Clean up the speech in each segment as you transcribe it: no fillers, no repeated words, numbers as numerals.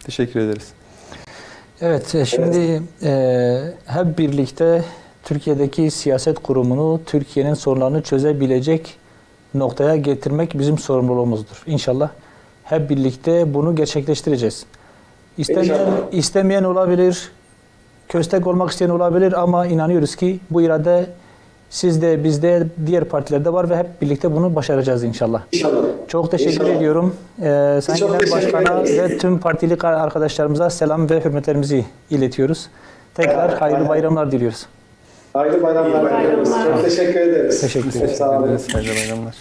Teşekkür ederiz. Evet, şimdi hep birlikte Türkiye'deki siyaset kurumunu, Türkiye'nin sorunlarını çözebilecek noktaya getirmek bizim sorumluluğumuzdur. İnşallah hep birlikte bunu gerçekleştireceğiz. İstemeyen olabilir, köstek olmak isteyen olabilir ama inanıyoruz ki bu irade sizde, bizde, diğer partilerde var ve hep birlikte bunu başaracağız inşallah. İnşallah. Çok teşekkür İnşallah. ediyorum. Sayın Çok Genel teşekkür Başkan'a ederiz. ve tüm partili arkadaşlarımıza selam ve hürmetlerimizi iletiyoruz. Tekrar hayırlı bayramlar diliyoruz. Hayırlı bayramlar diliyoruz. Çok teşekkür ederiz. Teşekkür ederiz. Sağ olun. Hayırlı bayramlar.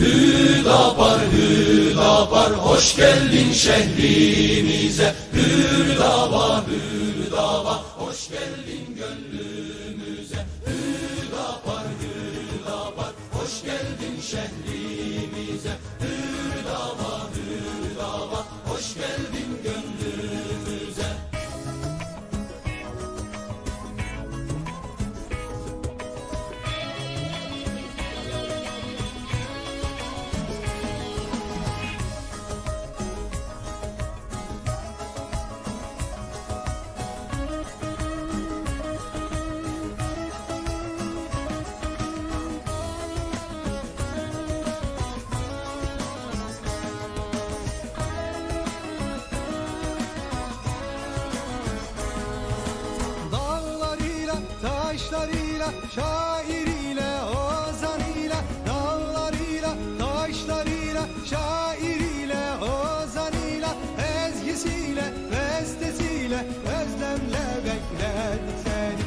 Hüdapar, Hüdapar, hoş geldin şehrimize. Hüdaba, Hüdaba, hoş geldin gönlümüze. Hüdapar, Hüdapar, hoş geldin şehrimize. Hüdaba, Hüdaba, hoş geldin gönlümüze. Dağlarıyla, taşlarıyla, şairiyle, ozanıyla. Dağlarıyla, taşlarıyla, şairiyle, ozanıyla. Ezgisiyle, bestesiyle, özlemle bekledik seni.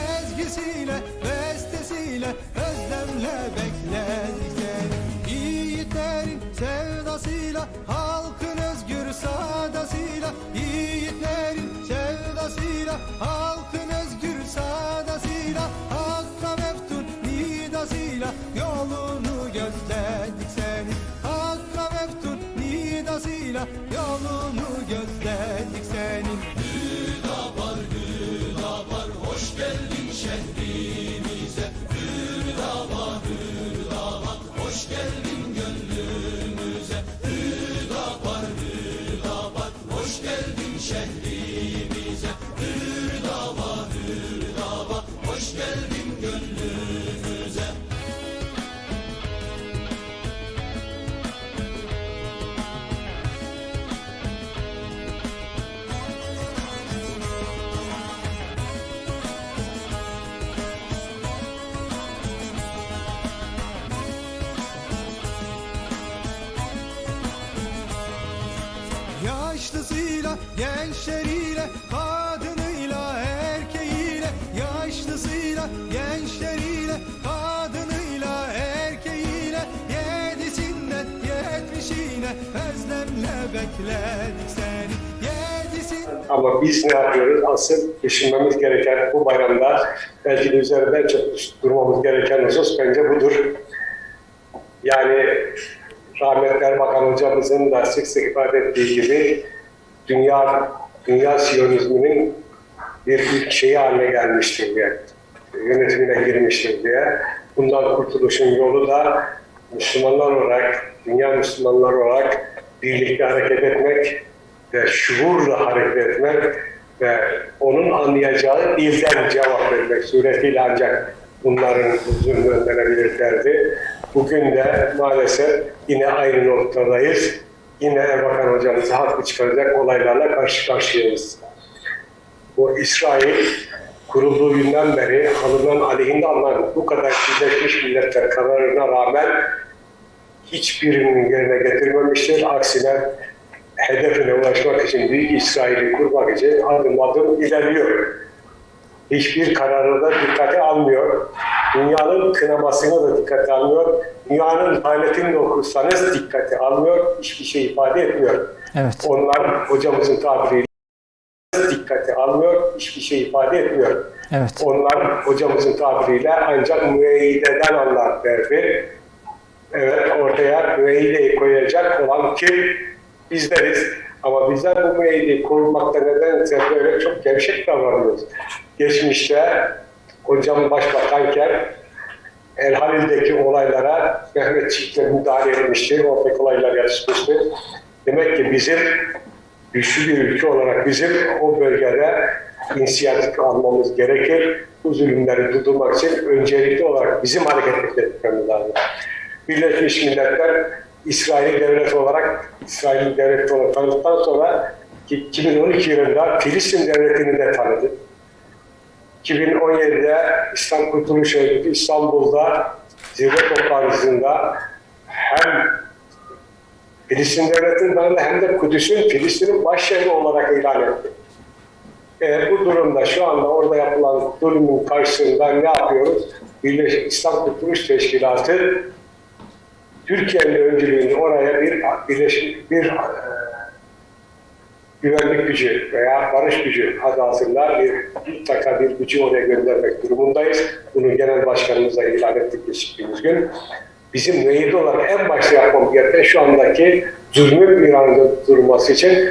Ezgisiyle, bestesiyle, özlemle bekledik seni. Yiğitlerin sevdasıyla, halkın özgür sadasıyla. Yiğitlerin sevdasıyla, halkın özgür sadasıyla. Hakka meftun nidasıyla, yolunu gözledik seni. Hakka meftun nidasıyla, yolunu gözledik senin. Hüdapar, Hüdapar, hoş geldin şehrimize. Hüdaba, Hüdaba, hoş geldin gönlümüze. Hüdapar, Hüdapar, hoş geldin şehrimize. Hüdaba, Hüdaba, hoş geldin gönlümüze. Yaşlısıyla, gençleriyle, kadınıyla, erkeğiyle. Yaşlısıyla, gençleriyle, kadınıyla, erkeğiyle. Yedisinden yetmişine özlemle bekledik seni. Yedisinden... Ama biz ne yapıyoruz? Asıl düşünmemiz gereken bu bayramda belki de üzerinde çok durmamız gereken husus bence budur. Yani rahmetli Erbakan hocamızın da sık sık ifade ettiği gibi dünya Siyonizminin bir ilk şeyi haline gelmiştir diye, yönetimine girmiştir diye. Bundan kurtuluşun yolu da Müslümanlar olarak, dünya Müslümanlar olarak birlikte hareket etmek ve şuurla hareket etmek ve onun anlayacağı dilden cevap vermek suretiyle ancak bunların huzurunu önlenebilirlerdi. Bugün de maalesef yine aynı noktadayız. Yine Erbakan hocamızı haklı çıkaracak olaylarla karşı karşıyayız. Bu İsrail kurulduğu günden beri alınan aleyhinde alınan bu kadar Birleşmiş Milletler kararına rağmen hiçbirinin yerine getirmemiştir. Aksine hedefine ulaşmak için Büyük İsrail'i kurmak için adım adım ilerliyor. Hiçbir kararı da dikkate almıyor. Dünyanın kınamasını da dikkate almıyor. Dünyanın lanetini de okursanız dikkate almıyor. Hiçbir şey ifade etmiyor. Evet. Onlar hocamızın tabiriyle dikkate almıyor. Hiçbir şey ifade etmiyor. Evet. Onlar hocamızın tabiriyle ancak müeyyideden anlar derdi. Evet, ortaya müeyyideyi koyacak olan kim? Bizleriz. Ama bizler bu müeyyideyi kurmakta nedense böyle çok gevşek davranıyoruz. Geçmişte hocam başbakanken El Halil'deki olaylara Mehmetçikler müdahale etmişti. Oradaki olaylar yatışmıştı. Demek ki bizim güçlü bir ülke olarak bizim o bölgede inisiyatif almamız gerekir. Bu zulümleri durdurmak için öncelikli olarak bizim hareket etmemiz lazım. Birleşmiş Milletler İsrail devlet olarak tanıdıktan sonra 2012 yılında Filistin devletini de tanıdı. 2017'de İslam Kurtuluş Örgütü İstanbul'da zirve toplantısında hem Filistin devletini tanıdı hem de Kudüs'ün Filistin'in başşehri olarak ilan etti. Bu durumda şu anda orada yapılan zulümün karşısında ne yapıyoruz? Birleşik İslam Kurtuluş Teşkilatı Türkiye'nin öncülüğünde oraya bir güvenlik gücü veya barış gücü adı altında mutlaka bir gücü oraya göndermek durumundayız. Bunu genel başkanımıza ilan ettik geçtiğimiz gün. Bizim müeyyide olarak en başta yapmamız gereken şu andaki zulmün bir anda durması için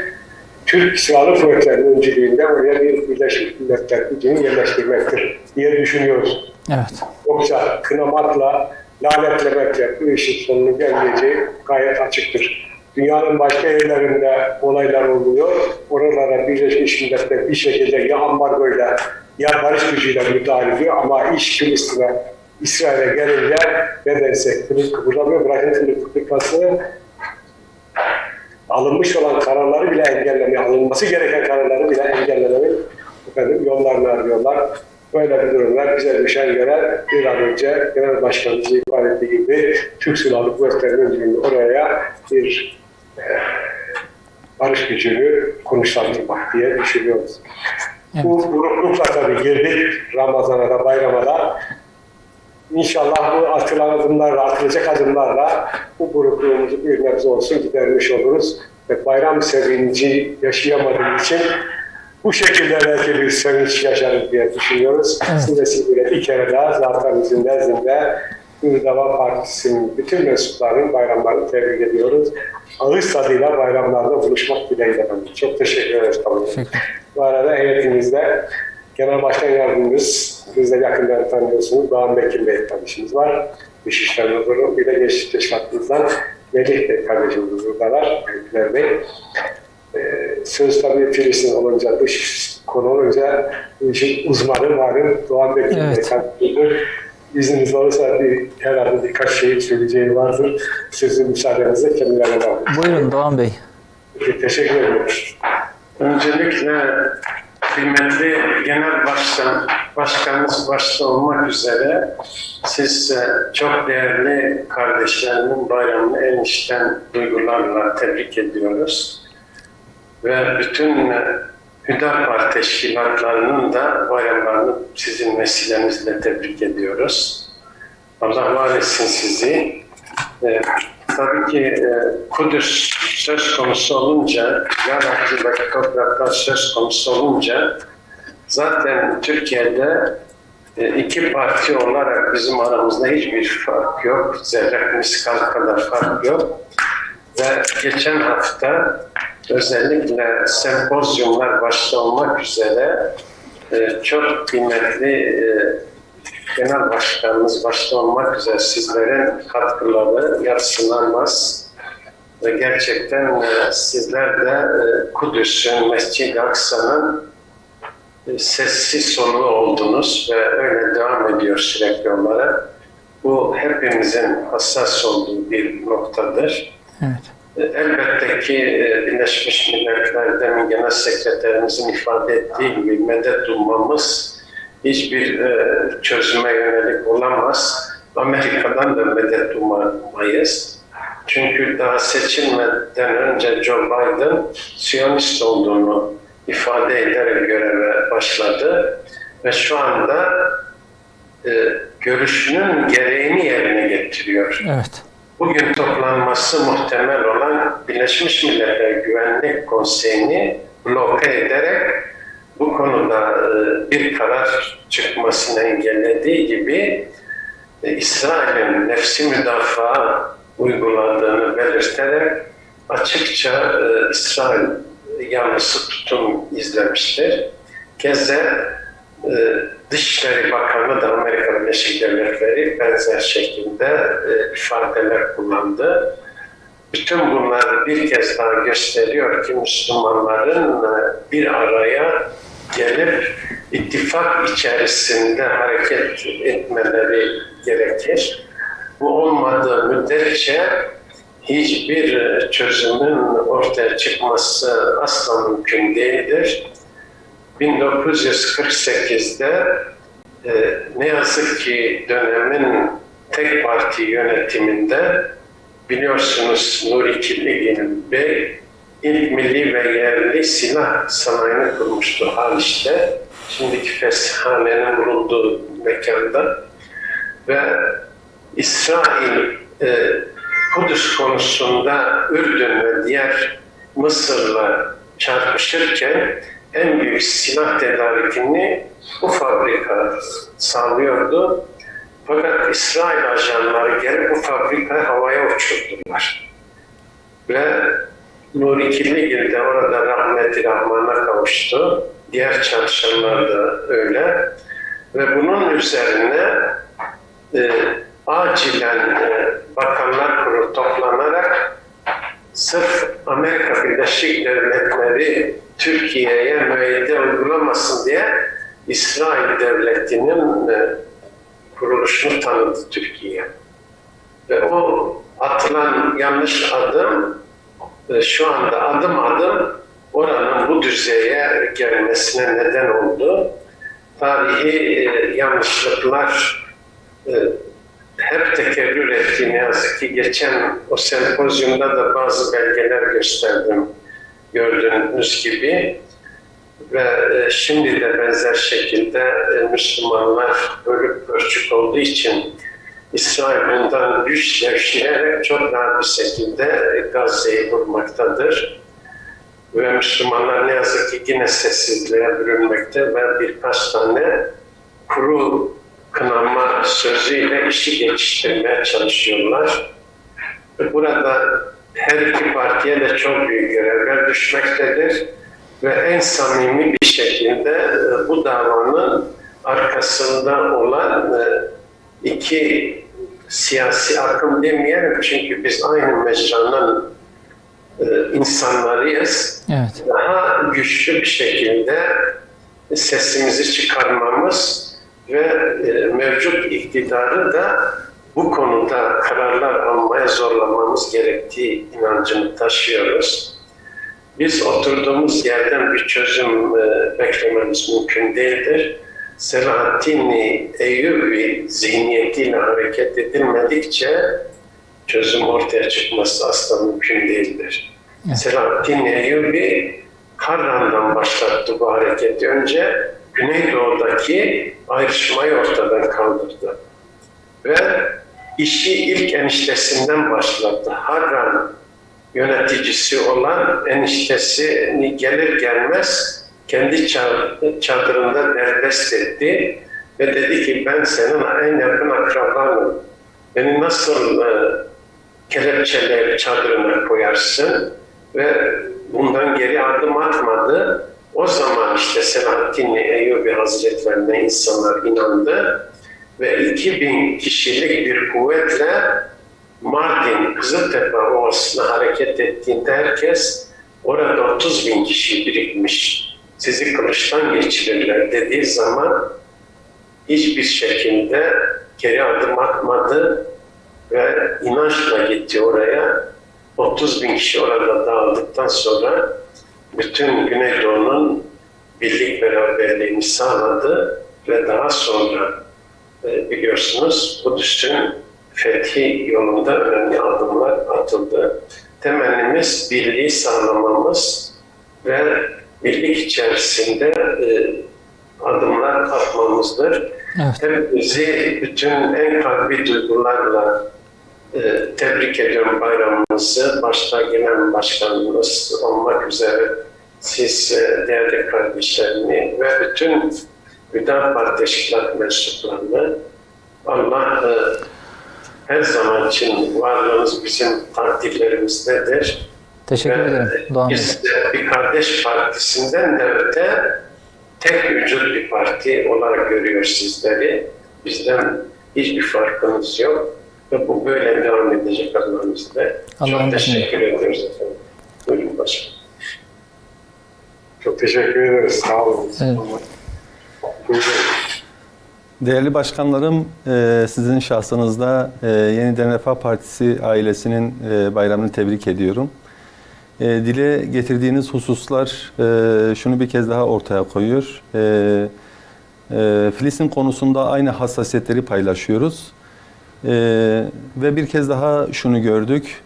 Türk Silahlı Kuvvetleri'nin öncülüğünde oraya bir Birleşmiş Milletler gücünü yerleştirmektir diye düşünüyoruz. Evet. Yoksa kınamakla, lanetlemekle bu işin sonunun gelmeyeceği gayet açıktır. Dünyanın başka yerlerinde olaylar oluyor. Oralara Birleşmiş Milletler bir şekilde ya ambargoyla ya barış gücüyle müdahale ediyor ama iş Filistin'e, İsrail'e gelince nedense kılıç kıpırdamıyor. Bırakın kılıç kıpırtmasını, alınmış olan kararları bile engellemeyi, alınması gereken kararları bile engellemeyi yollarını arıyorlar. Böyle bir durumlar bize düşen görev bir an önce Genel Başkanımız ifade ettiği gibi Türk Silahlı Kuvvetleri'nin öncülüğünde oraya bir barış gücünü konuşlandırmak diye düşünüyoruz. Evet. Bu buruklukla tabii girdik Ramazan'a da bayrama da. İnşallah bu atılacak adımlarla bu burukluğumuzu bir nebze olsun gidermiş oluruz. Ve bayram sevinci yaşayamadığımız için bu şekilde belki bir sevinç yaşarız diye düşünüyoruz. Evet. Sizin vesileyle bir kere daha zaten bizim nezdinde Hürriyet Partisi'nin bütün mensuplarının bayramlarını tebrik ediyoruz. Ağız tadıyla bayramlarda buluşmak dileğiyle. Çok teşekkür ederiz. Bu arada heyetimizde Genel Başkan Yardımcımız, siz de yakından tanıyorsunuz, Doğan Bekir Bey kardeşimiz var. Dışişleri Müdürü, bir de Gençlik Teşkilatımızdan Melih Bey kardeşimiz buradalar, Melih Bey. Söz tabii Filistin olunca, dış konu olunca bu işin uzmanı varım. Doğan Bekir Bey kardeşimiz. İzniniz olursa herhalde birkaç şey söyleyeceği vardır. Sözün müsaadenizle kendilerine var. Buyurun Doğan Bey. Teşekkür ederim. Öncelikle kıymetli Genel Başkanımız başta olmak üzere siz çok değerli kardeşlerimin bayramını en içten duygularla tebrik ediyoruz. Ve bütün Hüdapar teşkilatlarının da bayramlarını sizin vesilenizle tebrik ediyoruz. Allah var etsin sizi. Tabii ki Kudüs söz konusu olunca, Yaratlı'daki topraklar söz konusu olunca zaten Türkiye'de iki parti olarak bizim aramızda hiçbir fark yok. Zerre miskal kadar fark yok. Ve geçen hafta özellikle sempozyumlar başta olmak üzere çok kıymetli Genel Başkanımız başta olmak üzere sizlerin katkıları yadsınamaz. Ve gerçekten sizler de Kudüs'ün, Mescid-i Aksa'nın sessiz soluğu oldunuz ve öyle devam ediyor sürekli olarak. Bu hepimizin hassas olduğu bir noktadır. Evet. Elbette ki Birleşmiş Milletler demin Genel Sekreterimizin ifade ettiği gibi medet ummamız hiçbir çözüme yönelik olamaz. Amerika'dan da medet ummayız. Çünkü daha seçilmeden önce Joe Biden Siyonist olduğunu ifade ederek göreve başladı. Ve şu anda görüşünün gereğini yerine getiriyor. Evet. Bugün toplanması muhtemel olan Birleşmiş Milletler Güvenlik Konseyi'ni bloke ederek bu konuda bir karar çıkmasını engellediği gibi İsrail'in nefsi müdafaa uyguladığını belirterek açıkça İsrail yanlısı tutum izlemiştir. Keza Dışişleri Bakanı da Amerika Birleşik Devletleri benzer şekilde ifadeler kullandı. Bütün bunlar bir kez daha gösteriyor ki Müslümanların bir araya gelip ittifak içerisinde hareket etmeleri gerekir. Bu olmadığı müddetçe hiçbir çözümün ortaya çıkması asla mümkün değildir. 1948'de ne yazık ki dönemin tek parti yönetiminde biliyorsunuz Nuri Kirligin Bey ilk milli ve yerli silah sanayini kurmuştu Haliç'te. Şimdiki Feshane'nin bulunduğu mekanda. Ve İsrail Kudüs konusunda Ürdün ve diğer Mısır'la çarpışırken en büyük silah tedarikini bu fabrika sağlıyordu. Fakat İsrail ajanları gelip bu fabrikayı havaya uçurdular. Ve Nuri Kirligil de orada rahmeti rahmana kavuştu. Diğer çalışanlar da öyle. Ve bunun üzerine acilen bakanlar kurulu toplanarak sırf Amerika Birleşik Devletleri Türkiye'ye müeyyide uygulamasın diye İsrail Devleti'nin kuruluşunu tanıdı Türkiye. Ve o atılan yanlış adım şu anda adım adım oranın bu düzeye gelmesine neden oldu. Tarihi yanlışlıklar hep tekerrür etti ne yazık ki. Geçen o sempozyumda da bazı belgeler gösterdim gördüğünüz gibi. Ve şimdi de benzer şekilde Müslümanlar bölük pörçük olduğu için İsrail bundan güç gevşeyerek çok rahat bir şekilde Gazze'yi vurmaktadır. Ve Müslümanlar ne yazık ki yine sessizliğe bürünmekte ve birkaç tane kuru kınama sözüyle işi geçiştirmeye çalışıyorlar. Burada her iki partiye de çok büyük görevler düşmektedir ve en samimi bir şekilde bu davanın arkasında olan iki siyasi akım demeyelim çünkü biz aynı mecranın insanlarıyız. Evet. Daha güçlü bir şekilde sesimizi çıkarmamız ve mevcut iktidarı da bu konuda kararlar almaya zorlamamız gerektiği inancını taşıyoruz. Biz oturduğumuz yerden bir çözüm beklememiz mümkün değildir. Selahaddin Eyyubi zihniyetiyle hareket edilmedikçe çözüm ortaya çıkması asla mümkün değildir. Evet. Selahaddin Eyyubi Harran'dan başlattı bu hareketi. Önce Güneydoğu'daki ayrışmayı ortadan kaldırdı. Ve işi ilk eniştesinden başlattı. Harran yöneticisi olan eniştesini gelir gelmez kendi çadırında derdest etti. Ve dedi ki ben senin en yakın akrabanım. Beni nasıl kelepçeleyip çadırına koyarsın? Ve bundan geri adım atmadı. O zaman işte Selahaddin Eyyubi Hazretlerine insanlar inandı ve 2000 kişilik bir kuvvetle Mardin, Kızıltepe Ovası'na hareket ettiğinde herkes orada 30.000 kişi birikmiş. Sizi kılıçtan geçirirler dediği zaman hiçbir şekilde geri adım atmadı ve inançla gitti oraya. 30.000 kişi orada dağıldıktan sonra bütün Güneydoğu'nun birlik beraberliğini sağladı ve daha sonra biliyorsunuz Kudüs'ün fethi yolunda önemli adımlar atıldı. Temennimiz birliği sağlamamız ve birlik içerisinde adımlar atmamızdır. Evet. Hepimizi bütün en kalbi duygularla tebrik ediyorum bayramımızı. Başta genel başkanımız olmak üzere siz değerli kardeşlerimi ve bütün Hüdapar Teşkilat mensuplarını Allah her zaman için varlığınız bizim takdirlerimizdedir. Teşekkür ederim Doğan Bey. Biz bir kardeş partisinden de öte tek vücut bir parti olarak görüyor sizleri. Bizden hiçbir farkınız yok. Ve bu böyle devam edecek Allah'ın izniyle. Çok teşekkür ediyoruz efendim. Buyurun başkanım. Çok teşekkür ederiz. Sağ olun. Evet. Buyurun. Değerli başkanlarım, sizin şahsınızda Yeniden Refah Partisi ailesinin bayramını tebrik ediyorum. Dile getirdiğiniz hususlar şunu bir kez daha ortaya koyuyor. Filistin konusunda aynı hassasiyetleri paylaşıyoruz. Ve bir kez daha şunu gördük.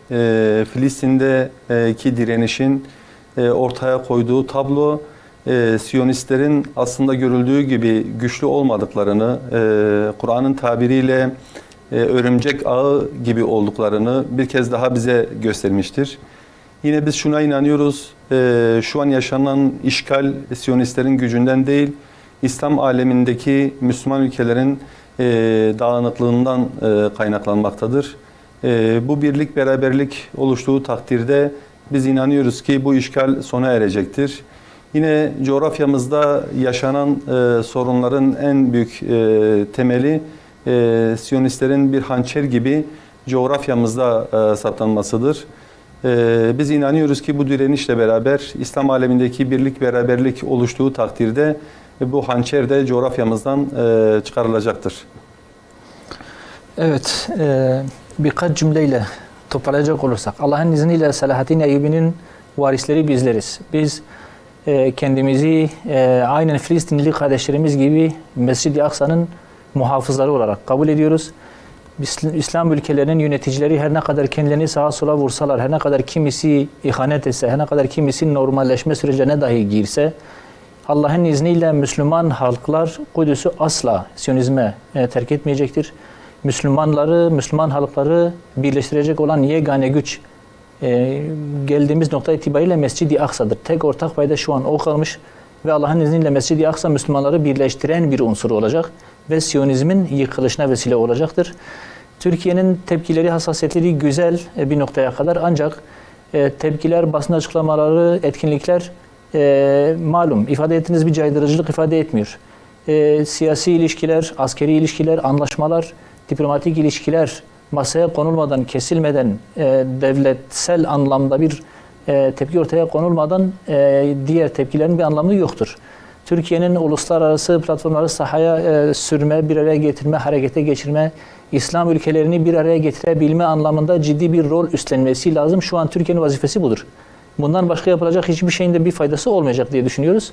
Filistin'deki direnişin ortaya koyduğu tablo, Siyonistlerin aslında görüldüğü gibi güçlü olmadıklarını, Kur'an'ın tabiriyle örümcek ağı gibi olduklarını bir kez daha bize göstermiştir. Yine biz şuna inanıyoruz, şu an yaşanan işgal Siyonistlerin gücünden değil, İslam alemindeki Müslüman ülkelerin dağınıklığından kaynaklanmaktadır. Bu birlik, beraberlik oluştuğu takdirde biz inanıyoruz ki bu işgal sona erecektir. Yine coğrafyamızda yaşanan sorunların en büyük temeli Siyonistlerin bir hançer gibi coğrafyamızda saptanmasıdır. Biz inanıyoruz ki bu direnişle beraber İslam alemindeki birlik, beraberlik oluştuğu takdirde bu hançer de coğrafyamızdan çıkarılacaktır. Evet, birkaç cümleyle toparlayacak olursak, Allah'ın izniyle Selahaddin Eyyubi'nin varisleri bizleriz. Biz kendimizi aynen Filistinli kardeşlerimiz gibi Mescid-i Aksa'nın muhafızları olarak kabul ediyoruz. İslam ülkelerinin yöneticileri her ne kadar kendilerini sağa sola vursalar, her ne kadar kimisi ihanet etse, her ne kadar kimisi normalleşme sürecine dahi girse, Allah'ın izniyle Müslüman halklar Kudüs'ü asla Siyonizme terk etmeyecektir. Müslümanları, Müslüman halkları birleştirecek olan yegane güç geldiğimiz nokta itibariyle Mescid-i Aksa'dır. Tek ortak payda şu an o kalmış ve Allah'ın izniyle Mescid-i Aksa Müslümanları birleştiren bir unsur olacak ve Siyonizmin yıkılışına vesile olacaktır. Türkiye'nin tepkileri, hassasiyetleri güzel bir noktaya kadar, ancak tepkiler, basın açıklamaları, etkinlikler malum ifade ettiğiniz bir caydırıcılık ifade etmiyor. Siyasi ilişkiler, askeri ilişkiler, anlaşmalar, diplomatik ilişkiler masaya konulmadan, kesilmeden, devletsel anlamda bir tepki ortaya konulmadan diğer tepkilerin bir anlamı yoktur. Türkiye'nin uluslararası platformları sahaya sürme, bir araya getirme, harekete geçirme, İslam ülkelerini bir araya getirebilme anlamında ciddi bir rol üstlenmesi lazım. Şu an Türkiye'nin vazifesi budur. Bundan başka yapılacak hiçbir şeyin de bir faydası olmayacak diye düşünüyoruz.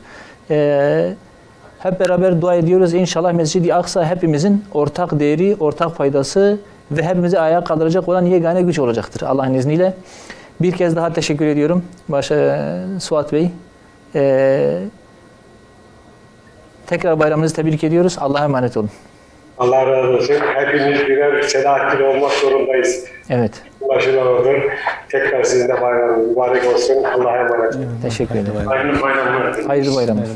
Hep beraber dua ediyoruz. İnşallah Mescid-i Aksa hepimizin ortak değeri, ortak faydası ve hepimizi ayağa kaldıracak olan yegane güç olacaktır Allah'ın izniyle. Bir kez daha teşekkür ediyorum Suat Bey. Tekrar bayramınızı tebrik ediyoruz. Allah'a emanet olun. Allah razı olsun. Hepimiz birer Selahaddin olmak zorundayız. Evet. Ulaşılan odur. Tekrar sizin de bayramınız mübarek olsun. Allah'a emanet olun. Teşekkür ederim. Hayırlı bayramlar. Hayırlı bayramlar.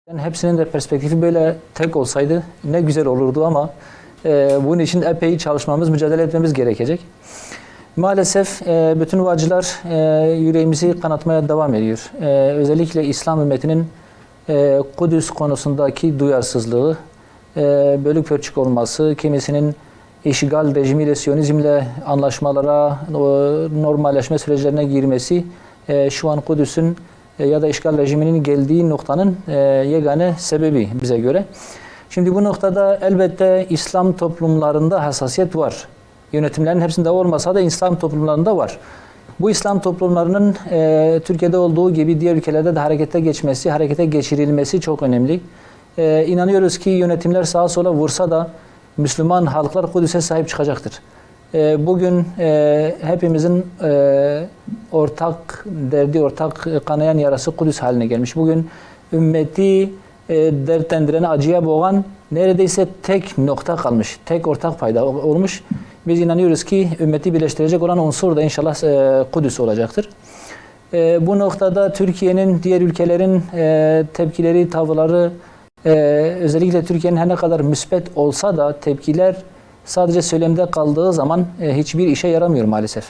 Yani hepsinin de perspektifi böyle tek olsaydı ne güzel olurdu ama bunun için epey çalışmamız, mücadele etmemiz gerekecek. Maalesef bütün bu acılar yüreğimizi kanatmaya devam ediyor. Özellikle İslam ümmetinin Kudüs konusundaki duyarsızlığı, bölük pörçük olması, kimisinin işgal rejimiyle, Siyonizmle anlaşmalara, normalleşme süreçlerine girmesi şu an Kudüs'ün ya da işgal rejiminin geldiği noktanın yegane sebebi bize göre. Şimdi bu noktada elbette İslam toplumlarında hassasiyet var. Yönetimlerin hepsinde olmasa da İslam toplumlarında var. Bu İslam toplumlarının Türkiye'de olduğu gibi diğer ülkelerde de harekete geçmesi, harekete geçirilmesi çok önemli. İnanıyoruz ki yönetimler sağa sola vursa da Müslüman halklar Kudüs'e sahip çıkacaktır. Bugün hepimizin ortak derdi, ortak kanayan yarası Kudüs haline gelmiş. Bugün ümmeti dertlendiren, acıya boğan neredeyse tek nokta kalmış. Tek ortak payda olmuş. Biz inanıyoruz ki ümmeti birleştirecek olan unsur da inşallah Kudüs olacaktır. Bu noktada Türkiye'nin, diğer ülkelerin tepkileri, tavırları, özellikle Türkiye'nin her ne kadar müspet olsa da tepkiler sadece söylemde kaldığı zaman hiçbir işe yaramıyor maalesef.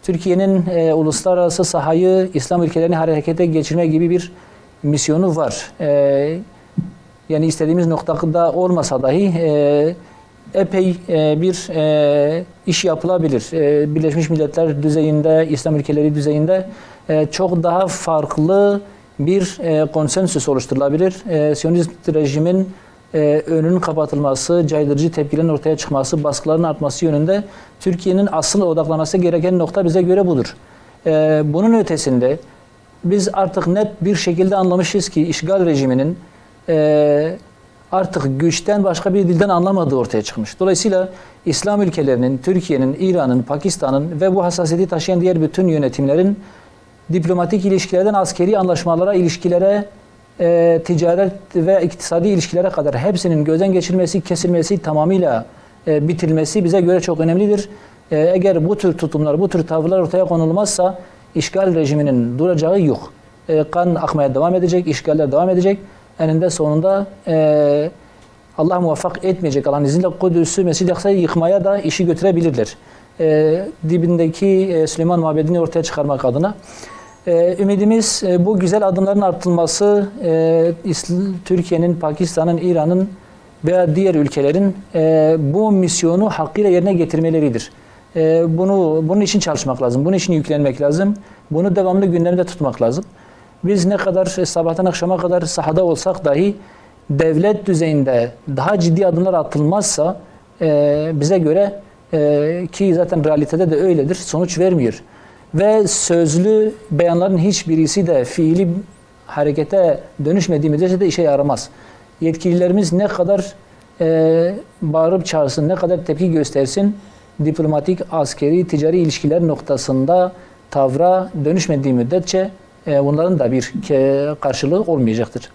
Türkiye'nin uluslararası sahayı, İslam ülkelerini harekete geçirme gibi bir misyonu var. Yani istediğimiz noktada olmasa dahi epey bir iş yapılabilir. Birleşmiş Milletler düzeyinde, İslam ülkeleri düzeyinde çok daha farklı bir konsensüs oluşturulabilir. Siyonist rejimin önünün kapatılması, caydırıcı tepkilerin ortaya çıkması, baskıların artması yönünde Türkiye'nin asıl odaklanması gereken nokta bize göre budur. Bunun ötesinde biz artık net bir şekilde anlamışız ki işgal rejiminin artık güçten başka bir dilden anlamadığı ortaya çıkmış. Dolayısıyla İslam ülkelerinin, Türkiye'nin, İran'ın, Pakistan'ın ve bu hassasiyeti taşıyan diğer bütün yönetimlerin diplomatik ilişkilerden askeri anlaşmalara, ilişkilere ticaret ve iktisadi ilişkilere kadar hepsinin gözden geçirilmesi, kesilmesi, tamamıyla bitirilmesi bize göre çok önemlidir. Eğer bu tür tutumlar, bu tür tavırlar ortaya konulmazsa işgal rejiminin duracağı yok. Kan akmaya devam edecek, işgaller devam edecek. Eninde sonunda Allah muvaffak etmeyecek Allah'ın izniyle Kudüs'ü, Mescid-i Aksa'yı yıkmaya da işi götürebilirler. Dibindeki Süleyman Mabedi'ni ortaya çıkarmak adına. Ümidimiz bu güzel adımların artılması, Türkiye'nin, Pakistan'ın, İran'ın veya diğer ülkelerin bu misyonu hakkıyla yerine getirmeleridir. Bunun için çalışmak lazım, bunun için yüklenmek lazım, bunu devamlı gündemde tutmak lazım. Biz ne kadar sabahtan akşama kadar sahada olsak dahi devlet düzeyinde daha ciddi adımlar atılmazsa bize göre ki zaten realitede de öyledir, sonuç vermiyor. Ve sözlü beyanların hiçbirisi de fiili harekete dönüşmediği müddetçe de işe yaramaz. Yetkililerimiz ne kadar bağırıp çağırsın, ne kadar tepki göstersin, diplomatik, askeri, ticari ilişkiler noktasında tavra dönüşmediği müddetçe bunların da bir karşılığı olmayacaktır.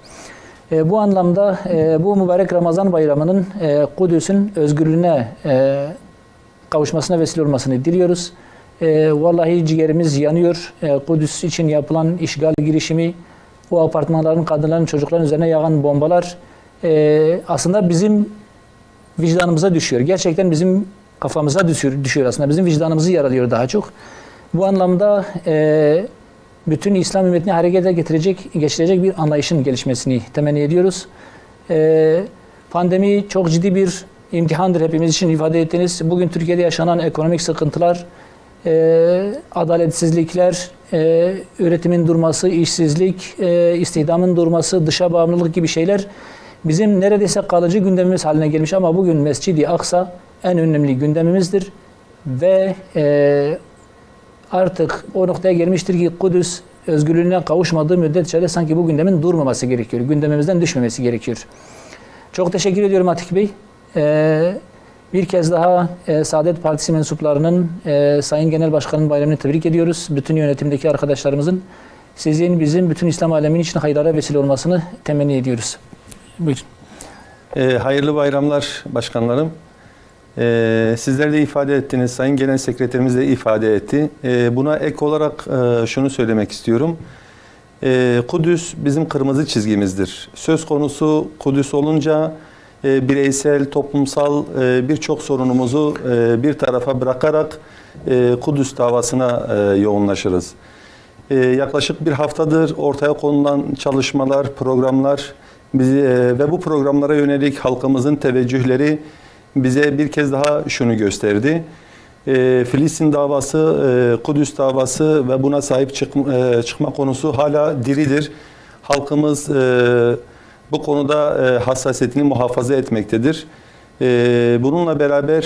Bu anlamda bu mübarek Ramazan bayramının Kudüs'ün özgürlüğüne kavuşmasına vesile olmasını diliyoruz. Vallahi ciğerimiz yanıyor. Kudüs için yapılan işgal girişimi, o apartmanların, kadınların, çocukların üzerine yağan bombalar aslında bizim vicdanımıza düşüyor. Gerçekten bizim kafamıza düşüyor aslında. Bizim vicdanımızı yaralıyor daha çok. Bu anlamda bütün İslam ümmetini harekete geçirecek bir anlayışın gelişmesini temenni ediyoruz. Pandemi çok ciddi bir imtihandır hepimiz için ifade ettiniz. Bugün Türkiye'de yaşanan ekonomik sıkıntılar, adaletsizlikler, üretimin durması, işsizlik, istihdamın durması, dışa bağımlılık gibi şeyler bizim neredeyse kalıcı gündemimiz haline gelmiş ama bugün Mescid-i Aksa en önemli gündemimizdir ve artık o noktaya gelmiştir ki Kudüs özgürlüğüne kavuşmadığı müddetçe de sanki bu gündemin durmaması gerekiyor. Gündemimizden düşmemesi gerekiyor. Çok teşekkür ediyorum Atik Bey. Bir kez daha Saadet Partisi mensuplarının, Sayın Genel Başkan'ın bayramını tebrik ediyoruz. Bütün yönetimdeki arkadaşlarımızın sizin, bizim, bütün İslam aleminin için hayırlara vesile olmasını temenni ediyoruz. Buyurun. Hayırlı bayramlar başkanlarım. Sizler de ifade ettiniz, Sayın Genel Sekreterimiz de ifade etti. Buna ek olarak şunu söylemek istiyorum. Kudüs bizim kırmızı çizgimizdir. Söz konusu Kudüs olunca bireysel, toplumsal birçok sorunumuzu bir tarafa bırakarak Kudüs davasına yoğunlaşırız. Yaklaşık bir haftadır ortaya konulan çalışmalar, programlar ve bu programlara yönelik halkımızın teveccühleri bize bir kez daha şunu gösterdi. Filistin davası, Kudüs davası ve buna sahip çıkma konusu hala diridir. Halkımız bu konuda hassasiyetini muhafaza etmektedir. Bununla beraber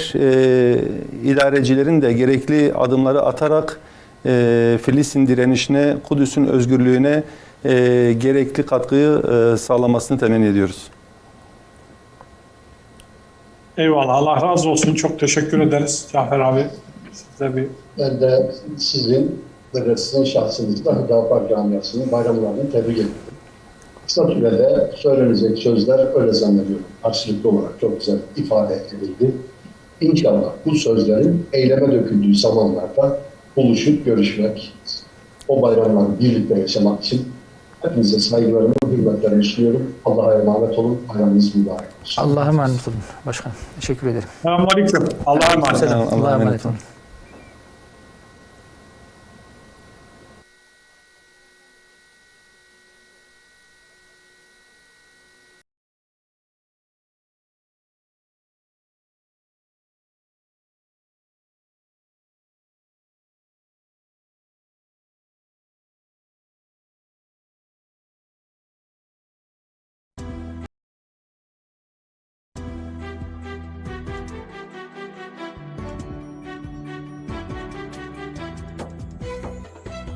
idarecilerin de gerekli adımları atarak Filistin direnişine, Kudüs'ün özgürlüğüne gerekli katkıyı sağlamasını temenni ediyoruz. Eyvallah. Allah razı olsun. Çok teşekkür ederiz Cafer abi. Size bir... Ben de sizin ve sizin şahsınızda Hüdapar Camiası'nın bayramlarını tebrik ediyorum. Kısa sürede söylenecek sözler öyle zannediyorum. Karşılıklı olarak çok güzel ifade edildi. İnşallah bu sözlerin eyleme döküldüğü zamanlarda buluşup görüşmek, o bayramları birlikte yaşamak için hepinize saygılarımı, hürmetlerimi sunuyorum. Allah'a emanet olun. Bayramınız mübarek olsun. Allah'a emanet olun başkanım. Teşekkür ederim. Selamünaleyküm. Allah'a emanet olun. Allah'a emanet olun.